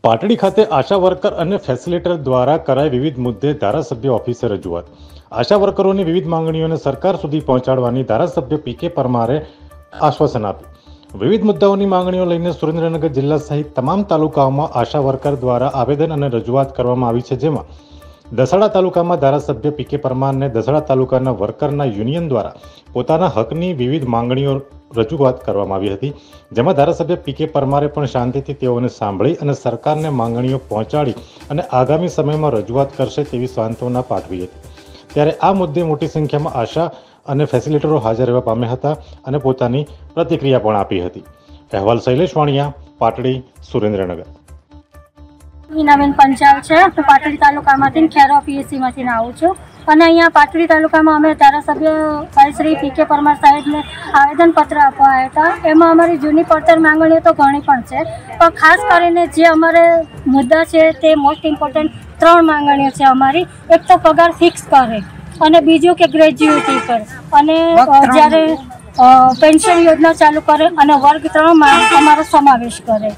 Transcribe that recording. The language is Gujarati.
પાટડી ખાતે આશા વર્કર અને ફેસિલિટેટર દ્વારા કરાઈ વિવિધ મુદ્દે ધારાસભ્ય ઓફિસે રજૂઆત। આશા વર્કરોની વિવિધ માંગણીઓને સરકાર સુધી પહોંચાડવાની ધારાસભ્ય પીકે પરમારે આશ્વાસન આપ્યું। વિવિધ મુદ્દાઓની માંગણીઓ લઈને સુરેન્દ્રનગર જિલ્લા સહિત તમામ તાલુકાઓમાં આશા વર્કર દ્વારા આવેદન અને રજૂઆત કરવામાં આવી છે, જેમાં દસાડા તાલુકામાં ધારાસભ્ય પીકે પરમારને દસાડા તાલુકાના વર્કરના યુનિયન દ્વારા પોતાના હકની વિવિધ માંગણીઓ રજૂઆત કરવામાં આવી હતી, જેમાં ધારાસભ્ય પીકે પરમારે પણ શાંતિથી તેઓને સાંભળી અને સરકારને માંગણીઓ પહોંચાડી અને આગામી સમયમાં રજૂઆત કરશે તેવી સાંત્વના પાઠવી હતી। ત્યારે આ મુદ્દે મોટી સંખ્યામાં આશા અને ફેસિલિટેટરો હાજર રહેવા પામ્યા હતા અને પોતાની પ્રતિક્રિયા પણ આપી હતી। અહેવાલ શૈલેષ વાણિયા, પાટડી, સુરેન્દ્રનગર। મીનાબેન પંચાલ છે। હું પાટડી તાલુકામાંથી ખેરા પીએસસીમાંથી આવું છું અને અહીંયા પાટડી તાલુકામાં અમે ધારાસભ્ય ભાઈ શ્રી પીકે પરમાર સાહેબને આવેદનપત્ર આપવા આવ્યા હતા। એમાં અમારી જૂની પડતર માંગણીઓ તો ઘણી પણ છે, પણ ખાસ કરીને જે અમારે મુદ્દા છે તે મોસ્ટ ઇમ્પોર્ટન્ટ 3 માંગણીઓ છે અમારી। એક તો પગાર ફિક્સ કરે અને બીજું કે ગ્રેજ્યુએટી પર અને જ્યારે પેન્શન યોજના ચાલુ કરે અને વર્ગ 3 માં અમારો સમાવેશ કરે।